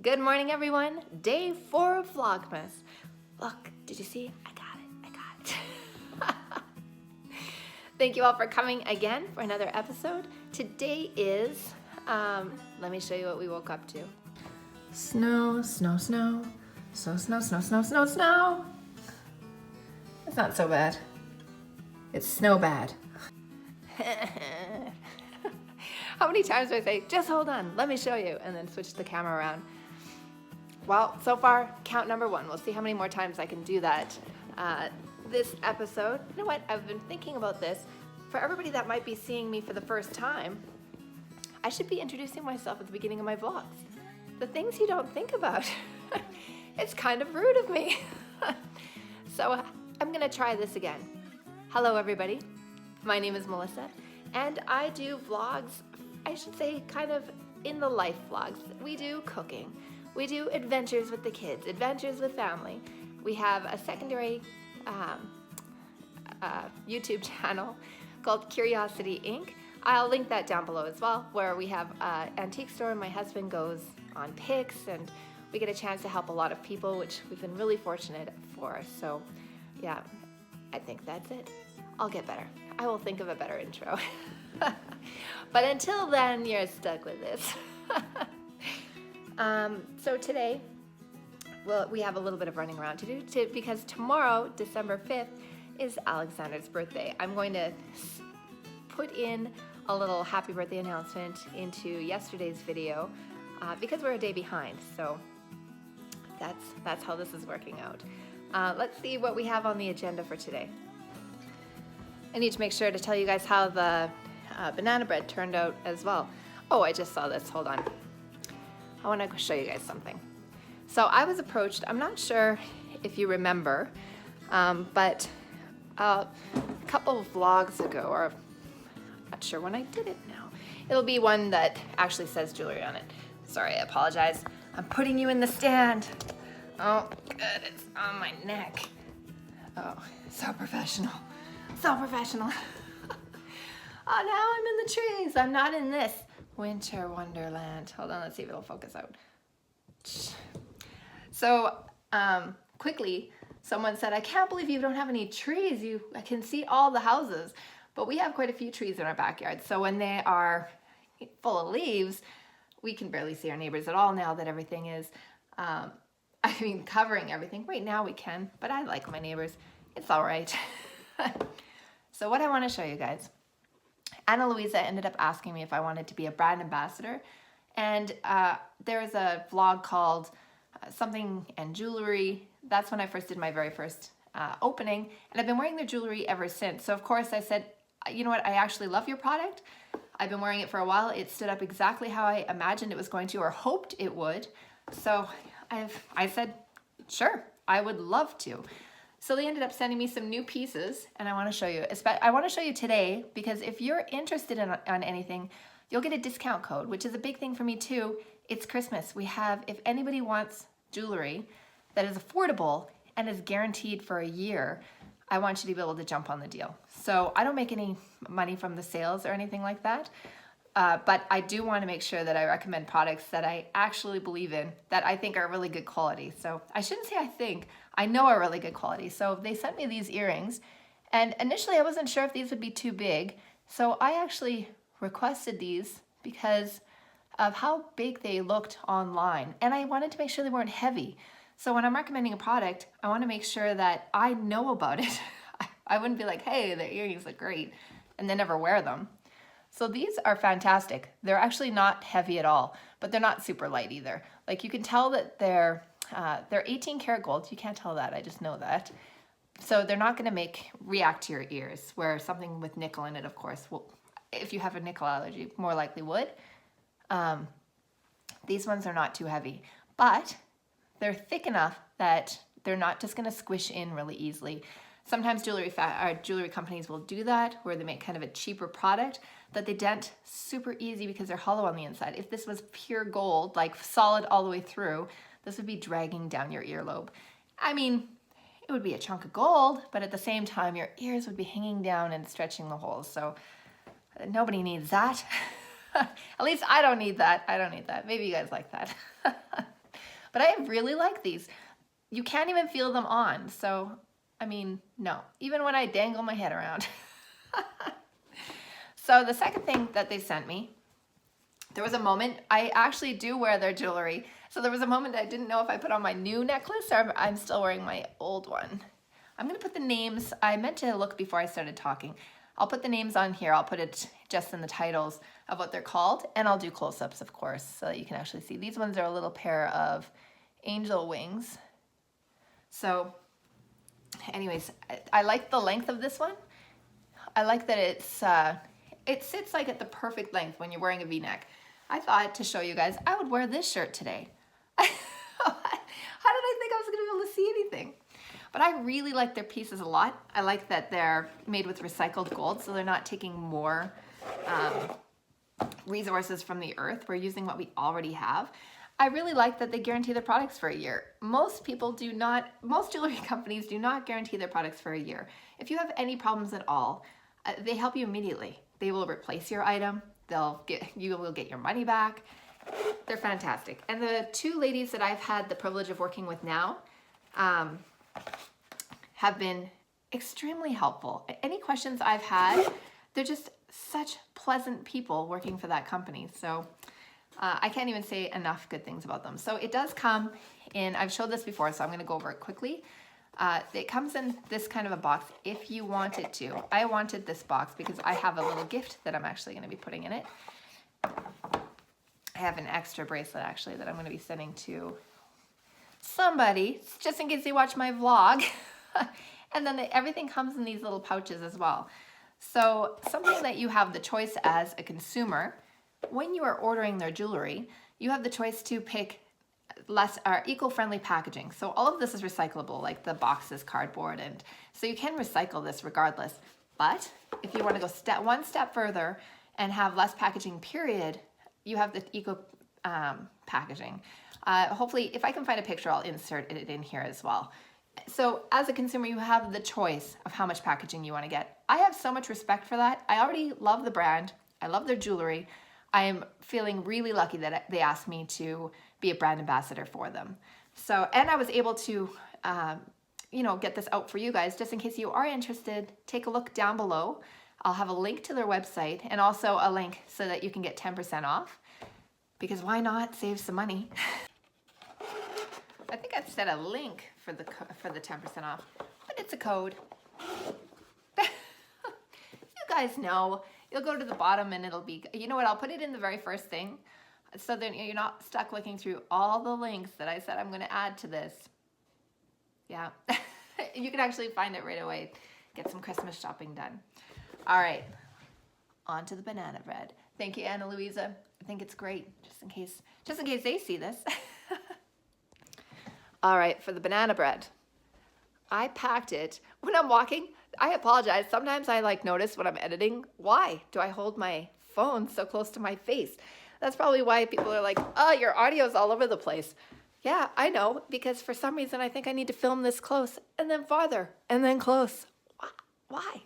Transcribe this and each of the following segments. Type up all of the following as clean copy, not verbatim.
Good morning, everyone. Day 4 of Vlogmas. Look, did you see? I got it. Thank you all for coming again for another episode. Today is, let me show you what we woke up to. Snow, snow, snow. Snow, snow, snow, snow, snow, snow. It's not so bad. It's snow bad. How many times do I say, just hold on, let me show you, and then switch the camera around? Well, so far, count number 1. We'll see how many more times I can do that this episode. You know what? I've been thinking about this. For everybody that might be seeing me for the first time, I should be introducing myself at the beginning of my vlogs. The things you don't think about. It's kind of rude of me. So I'm gonna try this again. Hello, everybody. My name is Melissa, and I do vlogs, I should say kind of in the life vlogs. We do cooking. We do adventures with the kids, adventures with family. We have a secondary YouTube channel called Curiosity Inc. I'll link that down below as well, where we have an antique store and my husband goes on picks and we get a chance to help a lot of people, which we've been really fortunate for. So yeah, I think that's it. I'll get better. I will think of a better intro. But until then, you're stuck with this. So today, well, we have a little bit of running around to do because tomorrow, December 5th, is Alexander's birthday. I'm going to put in a little happy birthday announcement into yesterday's video because we're a day behind. So that's how this is working out. Let's see what we have on the agenda for today. I need to make sure to tell you guys how the banana bread turned out as well. Oh, I just saw this. Hold on. I want to show you guys something. So I was approached, I'm not sure if you remember, but a couple of vlogs ago, or I'm not sure when I did it now. It'll be one that actually says jewelry on it. Sorry, I apologize. I'm putting you in the stand. Oh, good, it's on my neck. Oh, so professional. So professional. Oh, now I'm in the trees. I'm not in this winter wonderland. Hold on, let's see if it'll focus out. So, quickly, someone said, I can't believe you don't have any trees. I can see all the houses. But we have quite a few trees in our backyard. So when they are full of leaves, we can barely see our neighbors at all now that everything is, covering everything. Right now we can, but I like my neighbors. It's all right. So what I want to show you guys, Ana Luisa ended up asking me if I wanted to be a brand ambassador. And there is a vlog called Something and Jewellery. That's when I first did my very first opening. And I've been wearing their jewelry ever since. So of course I said, you know what, I actually love your product. I've been wearing it for a while. It stood up exactly how I imagined it was going to or hoped it would. So I said, sure, I would love to. So they ended up sending me some new pieces, and I want to show you. I want to show you today because if you're interested in on anything, you'll get a discount code, which is a big thing for me too. It's Christmas. We have, if anybody wants jewelry that is affordable and is guaranteed for a year, I want you to be able to jump on the deal. So I don't make any money from the sales or anything like that, but I do want to make sure that I recommend products that I actually believe in, that I think are really good quality. So I shouldn't say I know are really good quality. So they sent me these earrings, and initially I wasn't sure if these would be too big. So I actually requested these because of how big they looked online, and I wanted to make sure they weren't heavy. So when I'm recommending a product, I want to make sure that I know about it. I wouldn't be like, hey, the earrings look great, and then never wear them. So these are fantastic. They're actually not heavy at all, but they're not super light either. Like you can tell that they're 18 karat gold. You can't tell that, I just know that. So they're not gonna react to your ears, where something with nickel in it, of course, will, if you have a nickel allergy, more likely would. These ones are not too heavy, but they're thick enough that they're not just gonna squish in really easily. Sometimes jewelry companies will do that, where they make kind of a cheaper product that they dent super easy because they're hollow on the inside. If this was pure gold, like solid all the way through, this would be dragging down your earlobe. I mean, it would be a chunk of gold, but at the same time, your ears would be hanging down and stretching the holes. So nobody needs that. At least I don't need that. I don't need that. Maybe you guys like that. But I really like these. You can't even feel them on. So, I mean, no, even when I dangle my head around. So the second thing that they sent me, there was a moment, I actually do wear their jewelry. So there was a moment I didn't know if I put on my new necklace or I'm still wearing my old one. I'm gonna put the names, I meant to look before I started talking. I'll put the names on here. I'll put it just in the titles of what they're called, and I'll do close-ups, of course, so that you can actually see. These ones are a little pair of angel wings. So anyways, I like the length of this one. I like that it sits like at the perfect length when you're wearing a V-neck. I thought to show you guys, I would wear this shirt today. How did I think I was gonna be able to see anything? But I really like their pieces a lot. I like that they're made with recycled gold, so they're not taking more resources from the earth. We're using what we already have. I really like that they guarantee their products for a year. Most jewelry companies do not guarantee their products for a year. If you have any problems at all, they help you immediately. They will replace your item. You will get your money back. They're fantastic. And the two ladies that I've had the privilege of working with now have been extremely helpful. Any questions I've had, they're just such pleasant people working for that company. So I can't even say enough good things about them. So it does come in, I've showed this before, so I'm gonna go over it quickly. It comes in this kind of a box if you want it to. I wanted this box because I have a little gift that I'm actually going to be putting in it. I have an extra bracelet actually that I'm going to be sending to somebody just in case they watch my vlog. And then everything comes in these little pouches as well. So something that you have the choice as a consumer, when you are ordering their jewelry, you have the choice to pick less eco-friendly packaging. So all of this is recyclable, like the box is cardboard, and so you can recycle this regardless. But if you want to go one step further and have less packaging period, you have the eco packaging. Hopefully, if I can find a picture, I'll insert it in here as well. So as a consumer, you have the choice of how much packaging you want to get. I have so much respect for that. I already love the brand. I love their jewelry. I am feeling really lucky that they asked me to be a brand ambassador for them. So, and I was able to, get this out for you guys, just in case you are interested. Take a look down below. I'll have a link to their website and also a link so that you can get 10% off, because why not save some money? I think I've set a link for the 10% off, but it's a code. You guys know. You'll go to the bottom and it'll be, you know what, I'll put it in the very first thing, so then you're not stuck looking through all the links that I said I'm going to add to this. Yeah, you can actually find it right away. Get some Christmas shopping done. All right, on to the banana bread. Thank you, Ana Luisa. I think it's great, just in case they see this. All right, for the banana bread, I packed it when I'm walking. I apologize. Sometimes I notice when I'm editing, why do I hold my phone so close to my face? That's probably why people are like, oh, your audio's all over the place. Yeah, I know, because for some reason I think I need to film this close and then farther and then close. Why?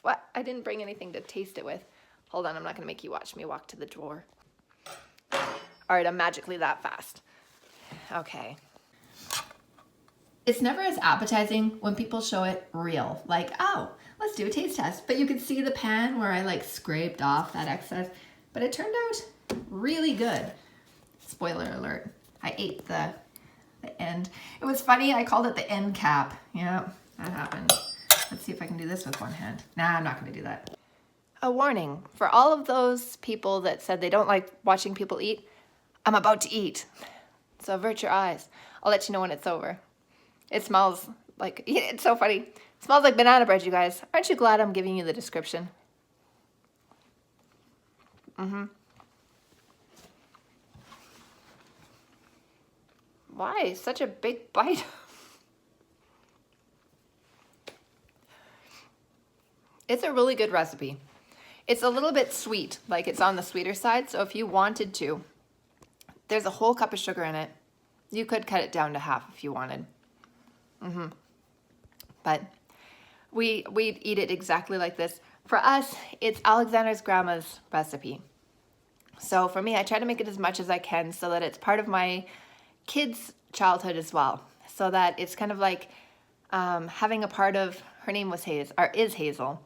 What? I didn't bring anything to taste it with. Hold on, I'm not gonna make you watch me walk to the drawer. All right, I'm magically that fast. Okay. It's never as appetizing when people show it real, like, oh, let's do a taste test. But you can see the pan where I scraped off that excess, but it turned out really good. Spoiler alert, I ate the end. It was funny, I called it the end cap. Yeah, that happened. Let's see if I can do this with one hand. Nah, I'm not gonna do that. A warning for all of those people that said they don't like watching people eat, I'm about to eat. So avert your eyes. I'll let you know when it's over. It smells like, it's so funny. It smells like banana bread, you guys. Aren't you glad I'm giving you the description? Why such a big bite? It's a really good recipe. It's a little bit sweet, it's on the sweeter side. So if you wanted to, there's a whole cup of sugar in it. You could cut it down to half if you wanted. But we'd eat it exactly like this. For us, it's Alexander's grandma's recipe. So for me, I try to make it as much as I can so that it's part of my kids' childhood as well. So that it's kind of like having a part of, her name was is Hazel,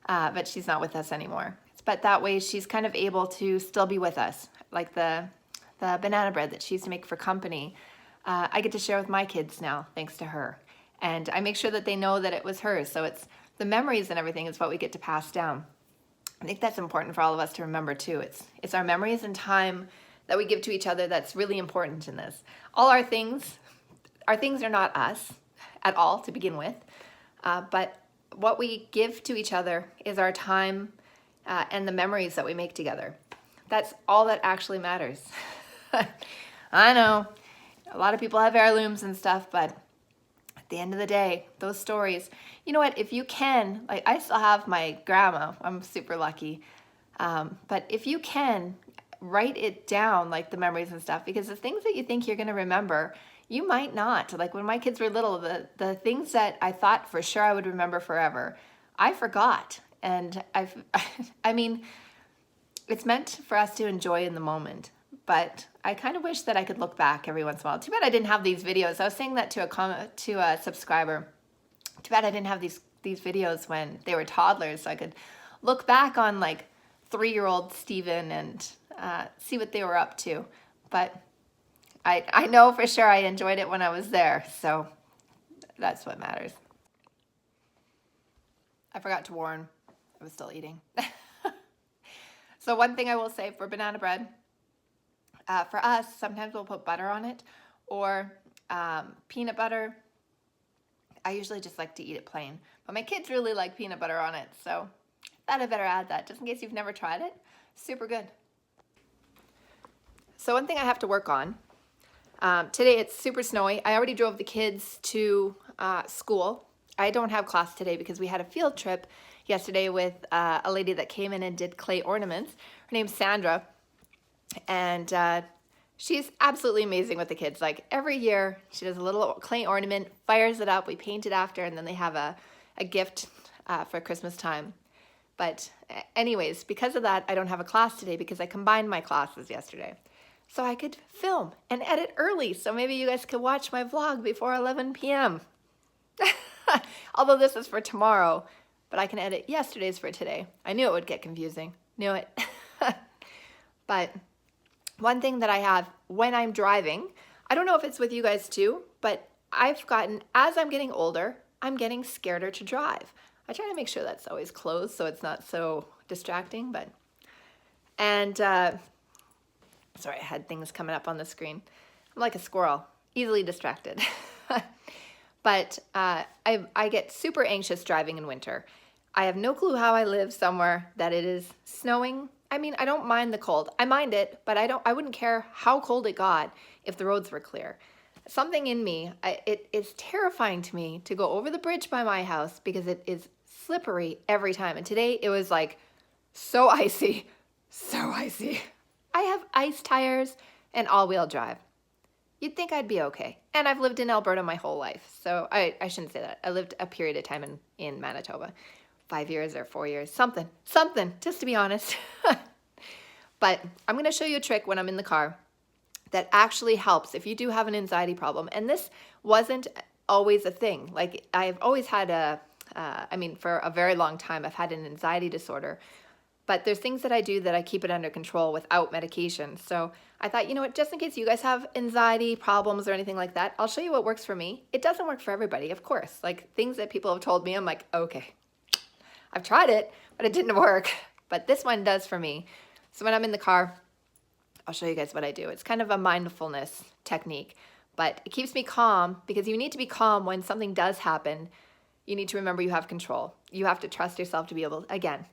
but she's not with us anymore. But that way she's kind of able to still be with us. Like the banana bread that she used to make for company, I get to share with my kids now, thanks to her. And I make sure that they know that it was hers. So it's the memories and everything is what we get to pass down. I think that's important for all of us to remember too. It's our memories and time that we give to each other that's really important in this. All our things are not us at all to begin with, but what we give to each other is our time and the memories that we make together. That's all that actually matters. I know a lot of people have heirlooms and stuff, but at the end of the day, those stories, you know what, if you can, like I still have my grandma, I'm super lucky, but if you can, write it down, like the memories and stuff, because the things that you think you're going to remember, you might not. Like when my kids were little, the things that I thought for sure I would remember forever, I forgot. And I mean, it's meant for us to enjoy in the moment, but I kind of wish that I could look back every once in a while. Too bad I didn't have these videos. I was saying that to a subscriber. Too bad I didn't have these videos when they were toddlers, so I could look back on like 3-year-old Steven and see what they were up to. But I know for sure I enjoyed it when I was there, so that's what matters. I forgot to warn, I was still eating. So one thing I will say for banana bread, for us, sometimes we'll put butter on it or peanut butter. I usually just like to eat it plain, but my kids really like peanut butter on it, so I thought I better add that just in case you've never tried it. Super good. So one thing I have to work on, today it's super snowy. I already drove the kids to school. I don't have class today because we had a field trip yesterday with a lady that came in and did clay ornaments. Her name's Sandra, and she's absolutely amazing with the kids. Like every year she does a little clay ornament, fires it up, we paint it after, and then they have a gift for Christmas time. But anyways, because of that, I don't have a class today because I combined my classes yesterday. So I could film and edit early, so maybe you guys could watch my vlog before 11 p.m. Although this is for tomorrow, but I can edit yesterday's for today. I knew it would get confusing. Knew it. But one thing that I have when I'm driving, I don't know if it's with you guys too, but I've gotten, as I'm getting older, I'm getting scareder to drive. I try to make sure that's always closed so it's not so distracting, but, and, sorry, I had things coming up on the screen. I'm like a squirrel, easily distracted. But I get super anxious driving in winter. I have no clue how I live somewhere that it is snowing. I mean, I don't mind the cold. I mind it, but I wouldn't care how cold it got if the roads were clear. Something in me, it is terrifying to me to go over the bridge by my house because it is slippery every time. And today it was like so icy, so icy. I have ice tires and all-wheel drive. You'd think I'd be okay. And I've lived in Alberta my whole life. So I shouldn't say that. I lived a period of time in Manitoba. 5 years or 4 years. Something, just to be honest. But I'm going to show you a trick when I'm in the car that actually helps if you do have an anxiety problem. And this wasn't always a thing. Like I've always had for a very long time, I've had an anxiety disorder. But there's things that I do that I keep it under control without medication. So I thought, you know what, just in case you guys have anxiety problems or anything like that, I'll show you what works for me. It doesn't work for everybody, of course. Like things that people have told me, I'm like, okay, I've tried it, but it didn't work. But this one does for me. So when I'm in the car, I'll show you guys what I do. It's kind of a mindfulness technique, but it keeps me calm because you need to be calm when something does happen. You need to remember you have control. You have to trust yourself to be able, again,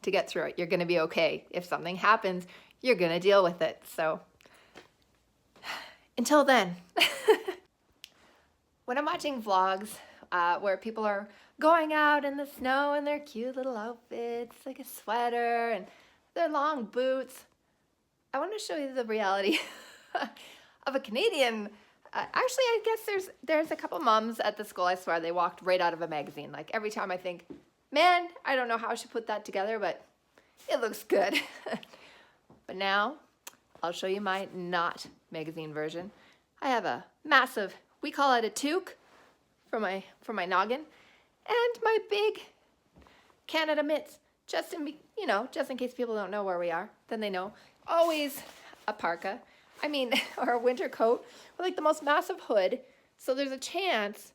to get through it. You're going to be okay. If something happens, you're going to deal with it. So until then, when I'm watching vlogs where people are going out in the snow in their cute little outfits, like a sweater and their long boots, I want to show you the reality of a Canadian. Actually, I guess there's a couple moms at the school, I swear, they walked right out of a magazine. Like every time I think, man, I don't know how I should put that together, but it looks good. But now I'll show you my not magazine version. I have a massive, we call it a toque for my noggin, and my big Canada mitts, just in case people don't know where we are, then they know. Always a parka, or a winter coat with like the most massive hood, so there's a chance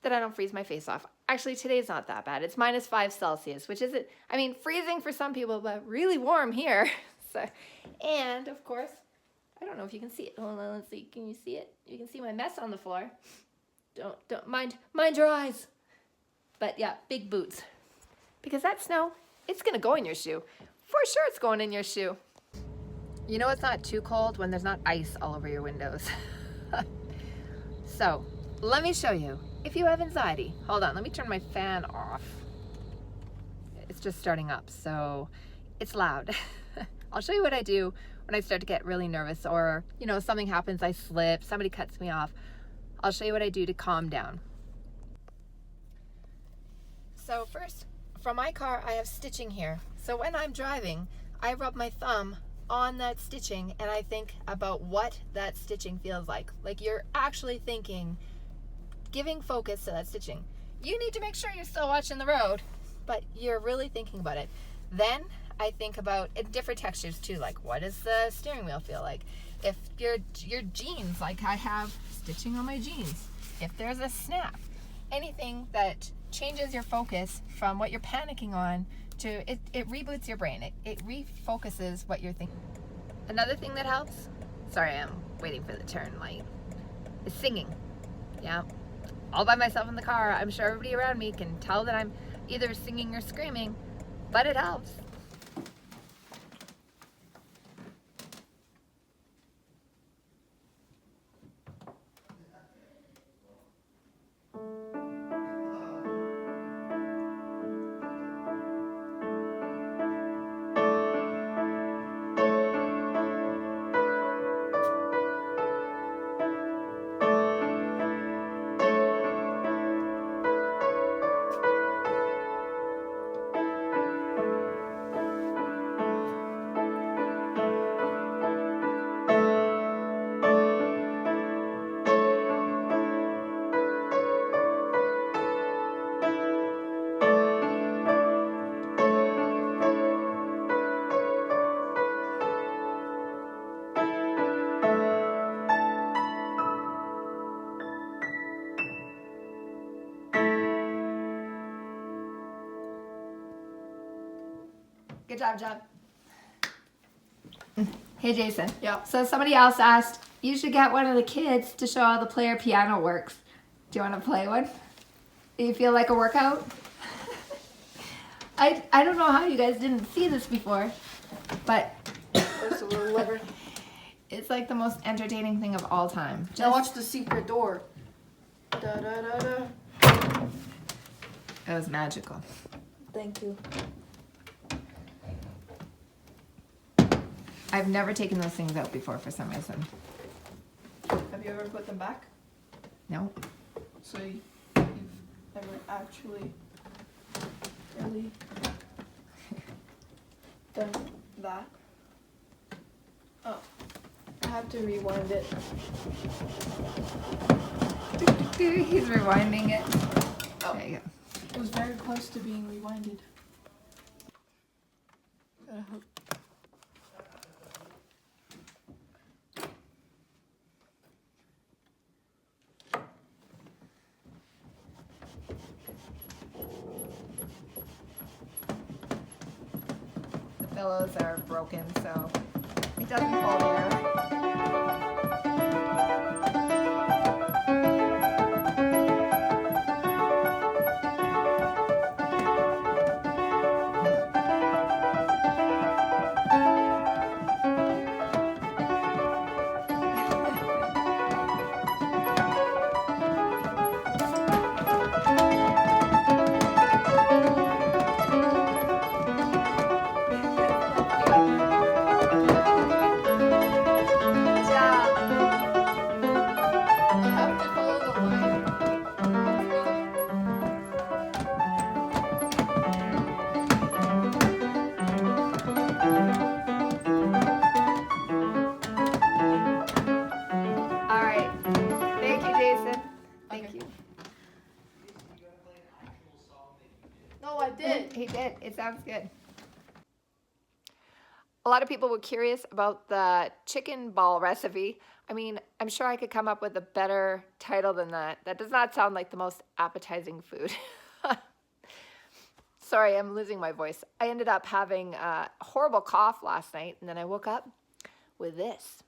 that I don't freeze my face off. Actually, today's not that bad. It's -5 Celsius, which isn't, freezing for some people, but really warm here. So, and of course, I don't know if you can see it. Hold on, let's see. Can you see it? You can see my mess on the floor. Don't mind your eyes. But yeah, big boots. Because that snow, it's gonna go in your shoe. For sure it's going in your shoe. You know it's not too cold when there's not ice all over your windows. So, let me show you. If you have anxiety, hold on, let me turn my fan off. It's just starting up, so it's loud. I'll show you what I do when I start to get really nervous, or, something happens, I slip, somebody cuts me off. I'll show you what I do to calm down. So first, from my car, I have stitching here. So when I'm driving, I rub my thumb on that stitching and I think about what that stitching feels like. Like you're actually thinking, giving focus to that stitching. You need to make sure you're still watching the road, but you're really thinking about it. Then I think about different textures too, like what does the steering wheel feel like? If your jeans, like I have stitching on my jeans, if there's a snap, anything that changes your focus from what you're panicking on to, it reboots your brain. It refocuses what you're thinking. Another thing that helps, sorry, I'm waiting for the turn light, is singing. Yeah, all by myself in the car. I'm sure everybody around me can tell that I'm either singing or screaming, but it helps. Good job, John. Hey, Jason. Yeah. So somebody else asked, you should get one of the kids to show how the player piano works. Do you want to play one? Do you feel like a workout? I don't know how you guys didn't see this before, but There's a little lever. it's like the most entertaining thing of all time. Now watch the secret door. Da da da da. It was magical. Thank you. I've never taken those things out before for some reason. Have you ever put them back? No. So you've never actually really done that? Oh, I have to rewind it. He's rewinding it. Oh. There you go. It was very close to being rewinded. The pillows are broken, so it doesn't hold air. it. It sounds good. A lot of people were curious about the chicken ball recipe. I mean, I'm sure I could come up with a better title than that. That does not sound like the most appetizing food. Sorry, I'm losing my voice. I ended up having a horrible cough last night, and then I woke up with this.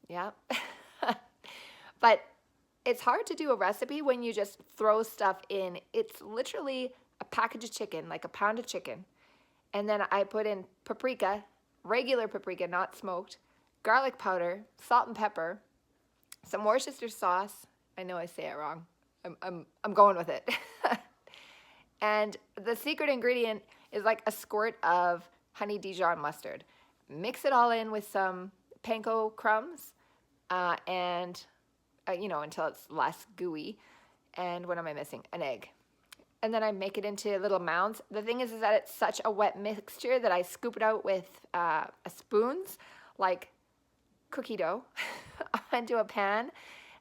Yeah. But it's hard to do a recipe when you just throw stuff in. It's literally a package of chicken, like a pound of chicken. And then I put in paprika, regular paprika, not smoked, garlic powder, salt and pepper, some Worcestershire sauce. I know I say it wrong. I'm going with it. And the secret ingredient is like a squirt of honey Dijon mustard. Mix it all in with some panko crumbs until it's less gooey. And what am I missing? An egg. And then I make it into little mounds. The thing is that it's such a wet mixture that I scoop it out with spoons, like cookie dough, into a pan.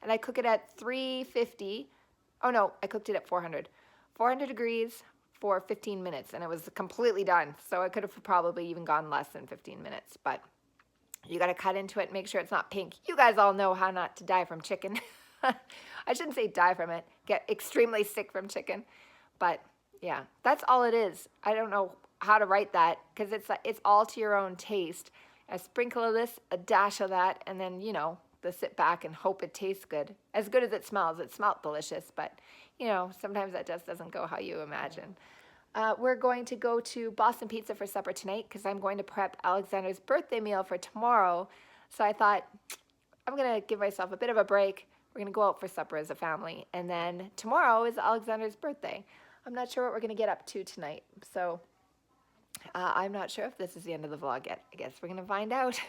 And I cook it at 350. Oh no, I cooked it at 400 degrees for 15 minutes, and it was completely done. So I could have probably even gone less than 15 minutes, but you got to cut into it, make sure it's not pink. You guys all know how not to die from chicken. I shouldn't say die from it, get extremely sick from chicken. But yeah, that's all it is. I don't know how to write that because it's all to your own taste. A sprinkle of this, a dash of that, and then, the sit back and hope it tastes good. As good as it smells. It smelled delicious, but, sometimes that just doesn't go how you imagine. We're going to go to Boston Pizza for supper tonight because I'm going to prep Alexander's birthday meal for tomorrow. So I thought, I'm going to give myself a bit of a break. We're going to go out for supper as a family. And then tomorrow is Alexander's birthday. I'm not sure what we're going to get up to tonight. So I'm not sure if this is the end of the vlog yet. I guess we're going to find out.